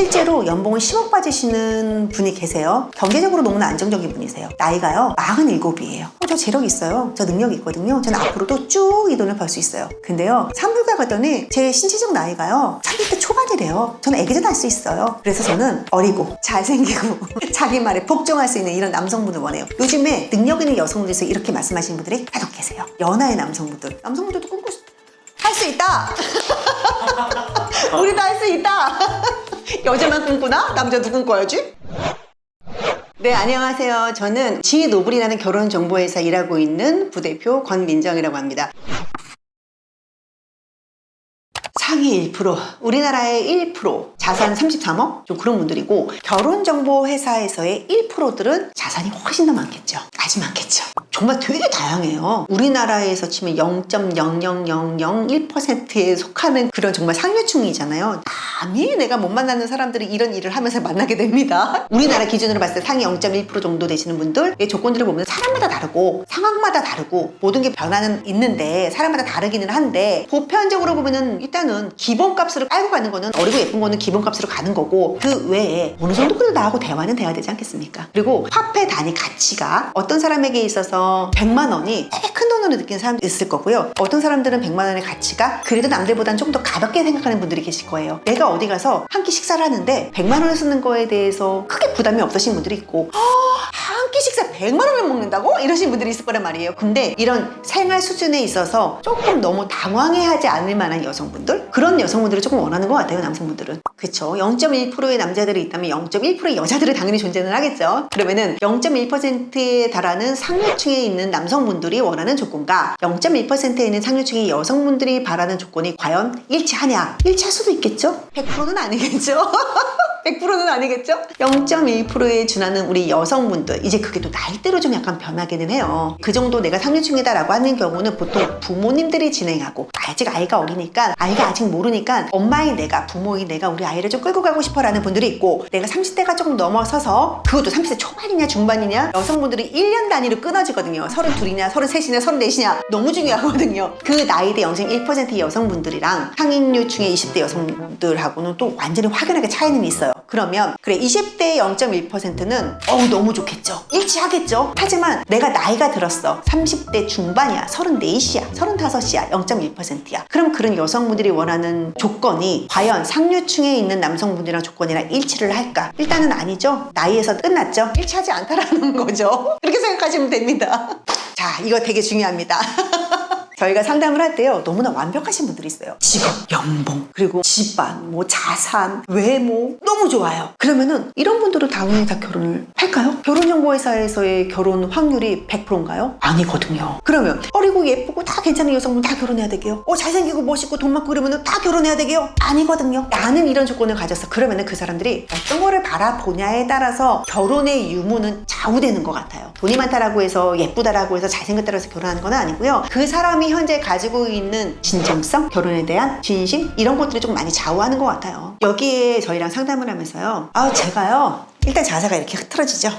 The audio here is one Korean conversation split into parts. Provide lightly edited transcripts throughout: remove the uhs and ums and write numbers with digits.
실제로 연봉을 10억 받으시는 분이 계세요. 경제적으로 너무나 안정적인 분이세요. 나이가요 47이에요. 저 재력 있어요. 저 능력이 있거든요. 저는 앞으로도 쭉 이 돈을 벌 수 있어요. 근데요 산불가 갔더니 제 신체적 나이가요 30대 초반이래요. 저는 애기도 날 수 있어요. 그래서 저는 어리고 잘생기고 자기 말에 복종할 수 있는 이런 남성분을 원해요. 요즘에 능력 있는 여성분들에서 이렇게 말씀하시는 분들이 계속 계세요. 연하의 남성분들도 꿈꿀 할 수 있다. 우리도 할 수 있다. 여자만 꿈꾸나? 남자도 꿈꿔야지. 네, 안녕하세요. 저는 지노블이라는 결혼정보회사 일하고 있는 부대표 권민정이라고 합니다. 상위 1%, 우리나라의 1%, 자산 33억? 좀 그런 분들이고, 결혼정보회사에서의 1%들은 자산이 훨씬 더 많겠죠. 아주 많겠죠. 정말 되게 다양해요. 우리나라에서 치면 0.00001%에 속하는 그런 정말 상류층이잖아요. 감히 내가 못 만나는 사람들이 이런 일을 하면서 만나게 됩니다. 우리나라 기준으로 봤을 때 상위 0.1% 정도 되시는 분들의 조건들을 보면 사람마다 다르고 상황마다 다르고 모든 게 변화는 있는데 사람마다 다르기는 한데 보편적으로 보면은 일단은 기본값으로 깔고 가는 거는 어리고 예쁜 거는 기본값으로 가는 거고 그 외에 어느 정도 그래도 나하고 대화는 돼야 되지 않겠습니까? 그리고 화폐 단위 가치가 어떤 사람에게 있어서 100만 원이 되게 큰 돈으로 느끼는 사람도 있을 거고요. 어떤 사람들은 100만 원의 가치가 그래도 남들보다는 좀 더 가볍게 생각하는 분들이 계실 거예요. 내가 어디 가서 한 끼 식사를 하는데 100만 원을 쓰는 거에 대해서 크게 부담이 없으신 분들이 있고 한 끼 식사 100만 원을 먹는다고? 이러신 분들이 있을 거란 말이에요. 근데 이런 생활 수준에 있어서 조금 너무 당황해하지 않을 만한 여성분들? 그런 여성분들을 조금 원하는 것 같아요, 남성분들은. 그쵸? 0.1%의 남자들이 있다면 0.1%의 여자들은 당연히 존재는 하겠죠. 그러면은 0.1%에 달하는 상류층에 있는 남성분들이 원하는 조건과 0.1%에 있는 상류층의 여성분들이 바라는 조건이 과연 일치하냐? 일치할 수도 있겠죠? 100%는 아니겠죠? 100%는 아니겠죠? 0.1%에 준하는 우리 여성분들, 이제 그게 또 나이대로 좀 약간 변하기는 해요. 그 정도 내가 상류층이다라고 하는 경우는 보통 부모님들이 진행하고, 아직 아이가 어리니까, 아이가 아직 모르니까 엄마인 내가, 부모인 내가 우리 아이를 좀 끌고 가고 싶어 라는 분들이 있고, 내가 30대가 조금 넘어서서 그것도 30대 초반이냐 중반이냐 여성분들이 1년 단위로 끊어지거든요. 32이냐 33이냐 34이냐 너무 중요하거든요. 그 나이대 0.1%의 여성분들이랑 상인류층의 20대 여성들하고는 또 완전히 확연하게 차이는 있어요. 그러면 그래 20대의 0.1%는 너무 좋겠죠. 일치하겠죠. 하지만 내가 나이가 들었어. 30대 중반이야. 34이야. 35이야. 0.1%야. 그럼 그런 여성분들이 원하는 조건이 과연 상류층에 있는 남성분들이랑 조건이랑 일치를 할까? 일단은 아니죠. 나이에서 끝났죠. 일치하지 않다라는 거죠. 그렇게 생각하시면 됩니다. 자, 이거 되게 중요합니다. 저희가 상담을 할 때요 너무나 완벽하신 분들이 있어요. 직업, 연봉, 그리고 집안, 자산, 외모 너무 좋아요. 그러면은 이런 분들은 당연히 다 결혼을 할까요? 결혼정보회사에서의 결혼 확률이 100%인가요? 아니거든요. 그러면 어리고 예쁘고 다 괜찮은 여성분 다 결혼해야 되게요? 잘생기고 멋있고 돈 많고 그러면은 다 결혼해야 되게요? 아니거든요. 나는 이런 조건을 가졌어. 그러면은 그 사람들이 어떤 거를 바라보냐에 따라서 결혼의 유무는 좌우되는 것 같아요. 돈이 많다라고 해서 예쁘다라고 해서 잘생겼다고 해서 결혼하는 건 아니고요. 그 사람이 현재 가지고 있는 진정성, 결혼에 대한 진심 이런 것들이 좀 많이 좌우하는 것 같아요. 여기에 저희랑 상담을 하면서요 제가요 일단 자세가 이렇게 흐트러지죠.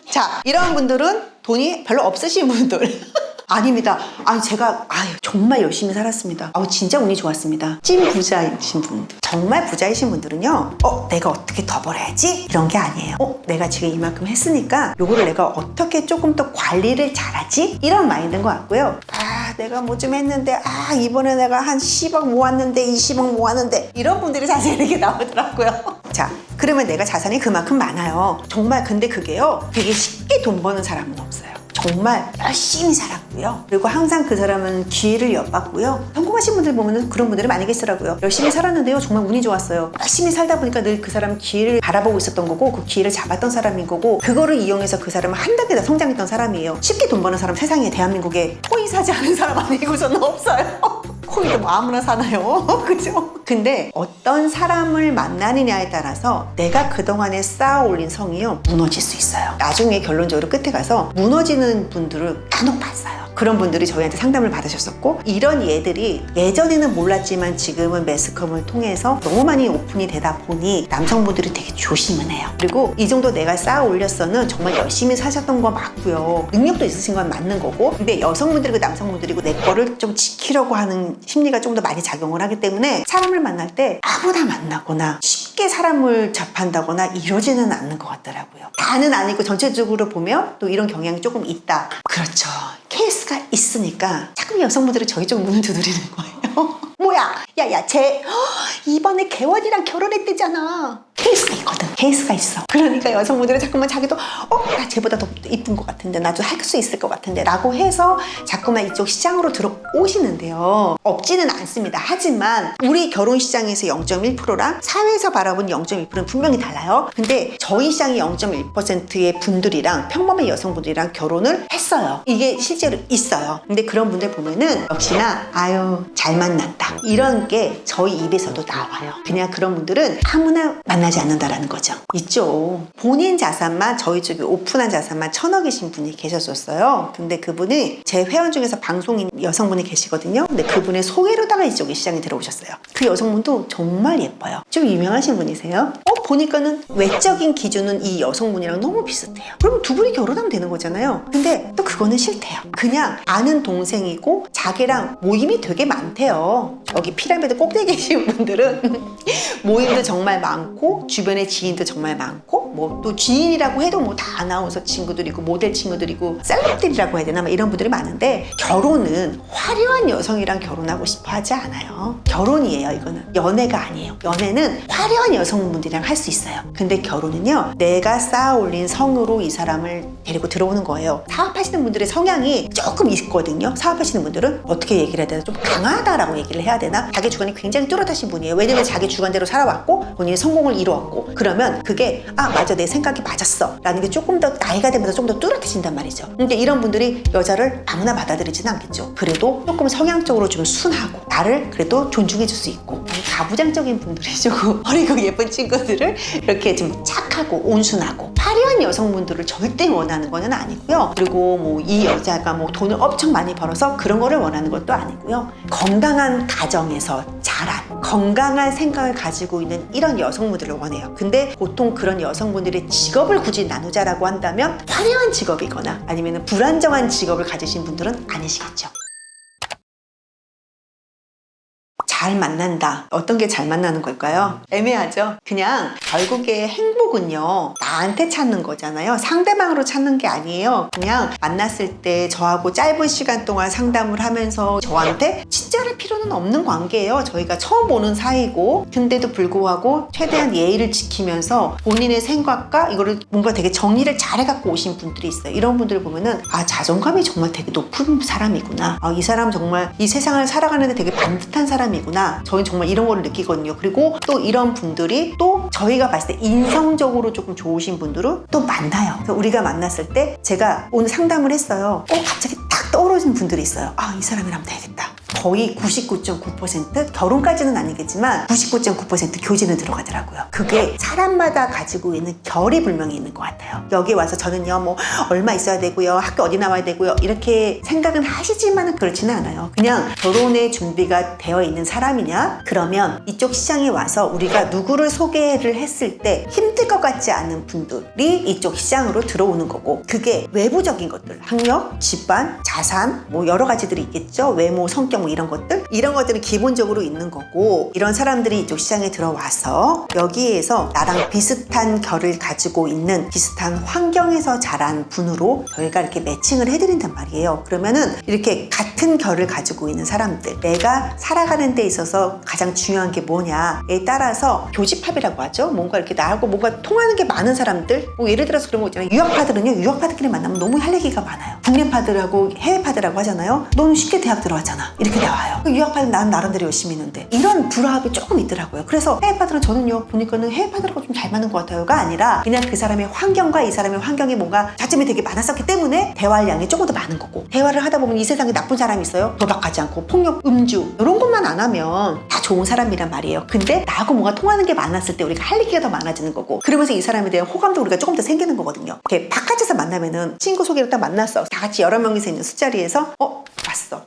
자, 이런 분들은 돈이 별로 없으신 분들 아닙니다. 제가 정말 열심히 살았습니다. 진짜 운이 좋았습니다. 찐 부자이신 분들, 정말 부자이신 분들은요 내가 어떻게 더 벌어야지? 이런 게 아니에요. 내가 지금 이만큼 했으니까 요거를 내가 어떻게 조금 더 관리를 잘하지? 이런 마인드인 것 같고요. 내가 뭐 좀 했는데 이번에 내가 한 10억 모았는데 20억 모았는데 이런 분들이 사실 이렇게 나오더라고요. 자, 그러면 내가 자산이 그만큼 많아요. 정말 근데 그게요 되게 쉽게 돈 버는 사람은 없어요. 정말 열심히 살았고요. 그리고 항상 그 사람은 기회를 엿봤고요. 성공하신 분들 보면은 그런 분들이 많이 계시더라고요. 열심히 살았는데요. 정말 운이 좋았어요. 열심히 살다 보니까 늘 그 사람은 기회를 바라보고 있었던 거고 그 기회를 잡았던 사람인 거고 그거를 이용해서 그 사람은 한 단계 더 성장했던 사람이에요. 쉽게 돈 버는 사람 세상에 대한민국에 코인 사지 않은 사람 아니고서는 없어요. 코인도 뭐 아무나 사나요? 그죠? 근데 어떤 사람을 만나느냐에 따라서 내가 그동안에 쌓아 올린 성이요 무너질 수 있어요. 나중에 결론적으로 끝에 가서 무너지는 분들을 간혹 봤어요. 그런 분들이 저희한테 상담을 받으셨었고 이런 예들이 예전에는 몰랐지만 지금은 매스컴을 통해서 너무 많이 오픈이 되다 보니 남성분들이 되게 조심은 해요. 그리고 이 정도 내가 쌓아 올렸어는 정말 열심히 사셨던 거 맞고요. 능력도 있으신 건 맞는 거고 근데 여성분들이고 남성분들이고 내 거를 좀 지키려고 하는 심리가 좀 더 많이 작용을 하기 때문에 사람을 사람을 만날 때 아무나 만나거나 쉽게 사람을 접한다거나 이러지는 않는 것 같더라고요. 다는 아니고 전체적으로 보면 또 이런 경향이 조금 있다. 그렇죠. 케이스가 있으니까 자꾸 여성분들이 저희 쪽 문을 두드리는 거예요. 뭐야? 야야 쟤 이번에 개원이랑 결혼했대잖아. 케이스가 있거든. 케이스가 있어. 그러니까 여성분들은 자꾸만 자기도 나 쟤보다 더 이쁜 것 같은데 나도 할 수 있을 것 같은데 라고 해서 자꾸만 이쪽 시장으로 들어오시는데요. 없지는 않습니다. 하지만 우리 결혼 시장에서 0.1%랑 사회에서 바라본 0.1%는 분명히 달라요. 근데 저희 시장이 0.1%의 분들이랑 평범한 여성분들이랑 결혼을 했어요. 이게 실제로 있어요. 근데 그런 분들 보면은 역시나 아유 잘 만났다 이런 게 저희 입에서도 나와요. 그냥 그런 분들은 아무나 만나지 않는다라는 거죠. 있죠. 본인 자산만 저희 쪽에 오픈한 자산만 1,000억이신 분이 계셨었어요. 근데 그분이 제 회원 중에서 방송인 여성분이 계시거든요. 근데 그분의 소개로다가 이쪽에 시장에 들어오셨어요. 그 여성분도 정말 예뻐요. 좀 유명하신 분이세요. 보니까는 외적인 기준은 이 여성분이랑 너무 비슷해요. 그럼 두 분이 결혼하면 되는 거잖아요. 근데 또 그거는 싫대요. 그냥 아는 동생이고 자기랑 모임이 되게 많대요. 여기 피라미드 꼭대기 계신 분들은 모임도 정말 많고 주변에 지인도 정말 많고 뭐 또 지인이라고 해도 뭐 다 아나운서 친구들이고 모델 친구들이고 셀럽들이라고 해야 되나 막 이런 분들이 많은데 결혼은 화려한 여성이랑 결혼하고 싶어 하지 않아요. 결혼이에요. 이거는 연애가 아니에요. 연애는 화려한 여성분들이랑 할 수 있어요. 근데 결혼은요 내가 쌓아 올린 성으로 이 사람을 데리고 들어오는 거예요. 사업하시는 분들의 성향이 조금 있거든요. 사업하시는 분들은 어떻게 얘기를 해야 되나 좀 강하다라고 얘기를 해야 되나 자기 주관이 굉장히 뚜렷하신 분이에요. 왜냐면 자기 주관대로 살아왔고 본인이 성공을 이루었고 그러면 그게 맞아 내 생각이 맞았어 라는 게 조금 더 나이가 되면서 좀 더 뚜렷해진단 말이죠. 근데 이런 분들이 여자를 아무나 받아들이지는 않겠죠. 그래도 조금 성향적으로 좀 순하고 나를 그래도 존중해 줄 수 있고 가부장적인 분들이죠. 어리고 예쁜 친구들을 이렇게 좀 착하고 온순하고 화려한 여성분들을 절대 원하는 건 아니고요. 그리고 뭐 이 여자가 뭐 돈을 엄청 많이 벌어서 그런 거를 원하는 것도 아니고요. 건강한 가정에서 자란 건강한 생각을 가지고 있는 이런 여성분들을 원해요. 근데 보통 그런 여성분들의 직업을 굳이 나누자라고 한다면 화려한 직업이거나 아니면 불안정한 직업을 가지신 분들은 아니시겠죠. 잘 만난다. 어떤 게 잘 만나는 걸까요? 애매하죠? 그냥 결국에 행복은요 나한테 찾는 거잖아요. 상대방으로 찾는 게 아니에요. 그냥 만났을 때 저하고 짧은 시간 동안 상담을 하면서 저한테 친절할 필요는 없는 관계예요. 저희가 처음 보는 사이고 근데도 불구하고 최대한 예의를 지키면서 본인의 생각과 이거를 뭔가 되게 정리를 잘 해갖고 오신 분들이 있어요. 이런 분들을 보면은 자존감이 정말 되게 높은 사람이구나. 이 사람 정말 이 세상을 살아가는데 되게 반듯한 사람이구나. 저희는 정말 이런 거를 느끼거든요. 그리고 또 이런 분들이 또 저희가 봤을 때 인성적으로 조금 좋으신 분들은 또 만나요. 그래서 우리가 만났을 때 제가 오늘 상담을 했어요. 갑자기 딱 떠오르는 분들이 있어요. 이 사람이라면 되겠다. 거의 99.9% 결혼까지는 아니겠지만 99.9% 교제는 들어가더라고요. 그게 사람마다 가지고 있는 결이 분명히 있는 것 같아요. 여기 와서 저는요 뭐 얼마 있어야 되고요 학교 어디 나와야 되고요 이렇게 생각은 하시지만은 그렇지는 않아요. 그냥 결혼의 준비가 되어 있는 사람이냐 그러면 이쪽 시장에 와서 우리가 누구를 소개를 했을 때 힘들 것 같지 않은 분들이 이쪽 시장으로 들어오는 거고 그게 외부적인 것들 학력, 집안, 자산 뭐 여러 가지들이 있겠죠. 외모, 성격 뭐 이런 것들은 기본적으로 있는 거고 이런 사람들이 이쪽 시장에 들어와서 여기에서 나랑 비슷한 결을 가지고 있는 비슷한 환경에서 자란 분으로 저희가 이렇게 매칭을 해드린단 말이에요. 그러면은 이렇게 같은 결을 가지고 있는 사람들 내가 살아가는 데 있어서 가장 중요한 게 뭐냐에 따라서 교집합이라고 하죠. 뭔가 이렇게 나하고 뭔가 통하는 게 많은 사람들 뭐 예를 들어서 그런 거 있잖아요. 유학파들은요 유학파들끼리 만나면 너무 할 얘기가 많아요. 국내파들하고 해외파들하고 하잖아요. 너는 쉽게 대학 들어왔잖아 이렇게 나와요. 유학파는 난 나름대로 열심히 있는데 이런 불화합이 조금 있더라고요. 그래서 해외파들은 저는요 보니까는 해외파들하고 좀 잘 맞는 것 같아요가 아니라 그냥 그 사람의 환경과 이 사람의 환경이 뭔가 자점이 되게 많았었기 때문에 대화할 양이 조금 더 많은 거고 대화를 하다 보면 이 세상에 나쁜 사람이 있어요. 도박하지 않고 폭력, 음주 이런 것만 안 하면 다 좋은 사람이란 말이에요. 근데 나하고 뭔가 통하는 게 많았을 때 우리가 할 얘기가 더 많아지는 거고 그러면서 이 사람에 대한 호감도 우리가 조금 더 생기는 거거든요. 이렇게 바깥에서 만나면은 친구 소개로 딱 만났어. 다 같이 여러 명이서 있는 술자리에서 왔어.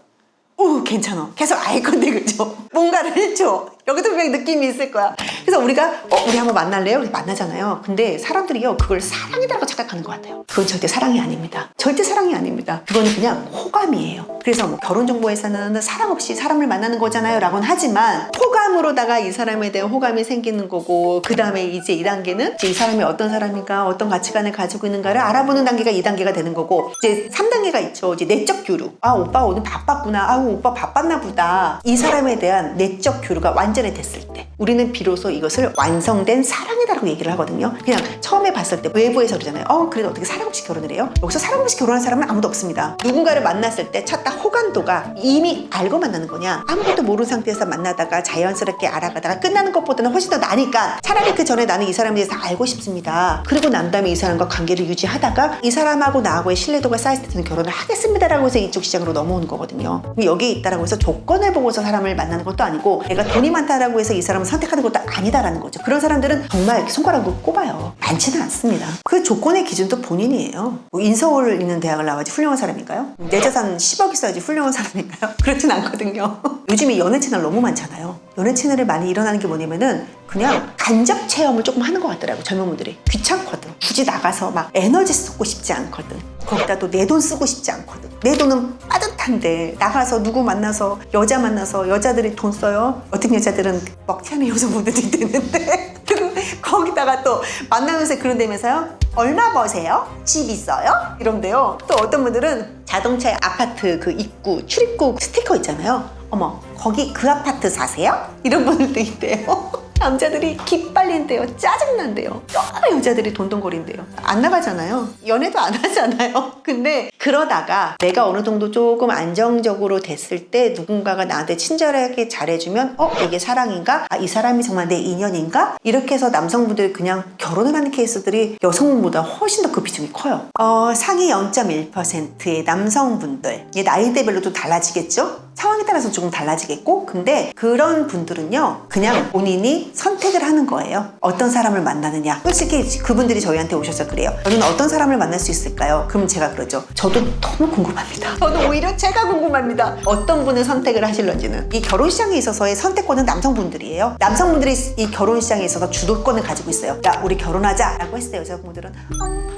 괜찮아. 계속 아이 컨택을 줘. 뭔가를 해줘. 여기도 분명히 느낌이 있을 거야. 그래서 우리가 우리 한번 만날래요? 우리 만나잖아요. 근데 사람들이요 그걸 사랑이라고 착각하는 것 같아요. 그건 절대 사랑이 아닙니다. 절대 사랑이 아닙니다. 그건 그냥 호감이에요. 그래서 뭐 결혼정보에서는 사랑 없이 사람을 만나는 거잖아요 라고는 하지만 호감으로다가 이 사람에 대한 호감이 생기는 거고 그 다음에 이제 2단계는 이제 이 사람이 어떤 사람인가 어떤 가치관을 가지고 있는가를 알아보는 단계가 2단계가 되는 거고 이제 3단계가 있죠. 이제 내적 교류. 아 오빠 오늘 바빴구나. 아우 오빠 바빴나 보다. 이 사람에 대한 내적 교류가 완전히 됐을 때 우리는 비로소 이것을 완성된 사랑이다라고 얘기를 하거든요. 그냥 처음에 봤을 때 외부에서 그러잖아요. 그래도 어떻게 사랑 없이 결혼을 해요? 여기서 사랑 없이 결혼한 사람은 아무도 없습니다. 누군가를 만났을 때 찾다 호감도가 이미 알고 만나는 거냐 아무것도 모르는 상태에서 만나다가 자연스럽게 알아가다가 끝나는 것보다는 훨씬 더 나니까 차라리 그 전에 나는 이 사람에 대해서 알고 싶습니다. 그리고 난 다음에 이 사람과 관계를 유지하다가 이 사람하고 나하고의 신뢰도가 쌓였을 때 저는 결혼을 하겠습니다라고 해서 이쪽 시장으로 넘어오는 거거든요. 여기에 있다라고 해서 조건을 보고서 사람을 만나는 것도 아니고 내가 돈이 많다라고 해서 이 사람을 선택하는 것도 아니다라는 거죠. 그런 사람들은 정말 이렇게 손가락으로 꼽아요. 많지는 않습니다. 그 조건의 기준도 본인이에요. 뭐 인서울 있는 대학을 나와야지 훌륭한 사람인가요? 내 자산 10억 있어야지 훌륭한 사람인가요? 그렇진 않거든요. 요즘에 연애 채널 너무 많잖아요. 연애 채널에 많이 일어나는 게 뭐냐면은 그냥 간접 체험을 조금 하는 것 같더라고요. 젊은 분들이. 귀찮거든. 굳이 나가서 막 에너지 쏟고 싶지 않거든. 거기다 또 내 돈 쓰고 싶지 않거든. 내 돈은 빠듯한데 나가서 누구 만나서 여자 만나서 여자들이 돈 써요. 어떤 여자들은 먹튀하는 여성분들이 있는데 그리고 거기다가 또 만나면서 그런 데면서요. 얼마 버세요? 집 있어요? 이런데요. 또 어떤 분들은 자동차에 아파트 그 입구 출입구 스티커 있잖아요. 어머 거기 그 아파트 사세요? 이런 분들도 있대요. 남자들이 기빨린대요. 짜증난대요. 너무 여자들이 돈돈거린대요. 안 나가잖아요. 연애도 안 하잖아요. 근데 그러다가 내가 어느 정도 조금 안정적으로 됐을 때 누군가가 나한테 친절하게 잘해주면 이게 사랑인가? 이 사람이 정말 내 인연인가? 이렇게 해서 남성분들이 그냥 결혼을 하는 케이스들이 여성분보다 훨씬 더 그 비중이 커요. 상위 0.1%의 남성분들 나이대별로 도 달라지겠죠? 상황에 따라서 조금 달라지겠고 근데 그런 분들은요 그냥 본인이 선택을 하는 거예요. 어떤 사람을 만나느냐. 솔직히 그분들이 저희한테 오셔서 그래요. 저는 어떤 사람을 만날 수 있을까요? 그럼 제가 그러죠. 저도 너무 궁금합니다. 저는 오히려 제가 궁금합니다. 어떤 분을 선택을 하실런지는. 이 결혼 시장에 있어서의 선택권은 남성분들이에요. 남성분들이 이 결혼 시장에 있어서 주도권을 가지고 있어요. 야 우리 결혼하자 라고 했을 때 여자분들은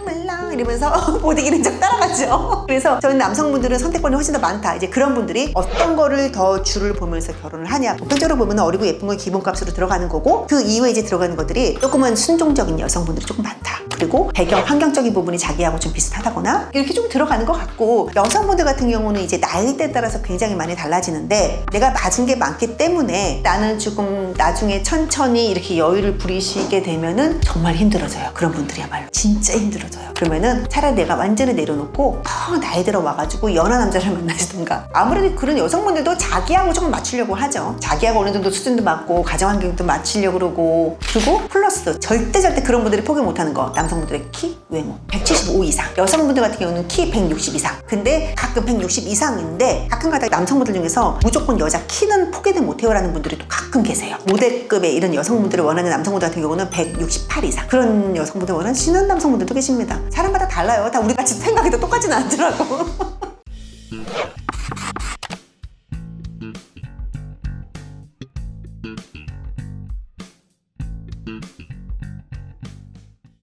몰라 이러면서 못 이기는 척 따라가죠. 그래서 저는 남성분들은 선택권이 훨씬 더 많다. 이제 그런 분들이 어떤 거를 더 줄을 보면서 결혼을 하냐. 보편적으로 보면 어리고 예쁜 건 기본값으로 들어가는 거고 그 이후에 이제 들어가는 것들이 조금은 순종적인 여성분들이 조금 많다. 그리고 배경 환경적인 부분이 자기하고 좀 비슷하다거나 이렇게 좀 들어가는 것 같고 여성분들 같은 경우는 이제 나이대에 따라서 굉장히 많이 달라지는데 내가 맞은 게 많기 때문에 나는 조금 나중에 천천히 이렇게 여유를 부리시게 되면은 정말 힘들어져요. 그런 분들이야말로 진짜 힘들어져요. 그러면은 차라리 내가 완전히 내려놓고 나이 들어 와가지고 연하 남자를 만나시던가. 아무래도 그런 여성분들도 자기하고 조금 맞추려고 하죠. 자기하고 어느 정도 수준도 맞고 가정환경도 맞추려고 그러고 그리고 플러스 절대 그런 분들이 포기 못하는 거 남성분들의 키, 외모 175 이상 여성분들 같은 경우는 키 160 이상 근데 가끔 160 이상인데 가끔가다 남성분들 중에서 무조건 여자 키는 포기는 못해요 라는 분들이 또 가끔 계세요. 모델급의 이런 여성분들을 원하는 남성분들 같은 경우는 168 이상 그런 여성분들 원하시는 남성분들도 계십니다. 사람마다 달라요. 다 우리같이 생각이 다 똑같지는 않더라고.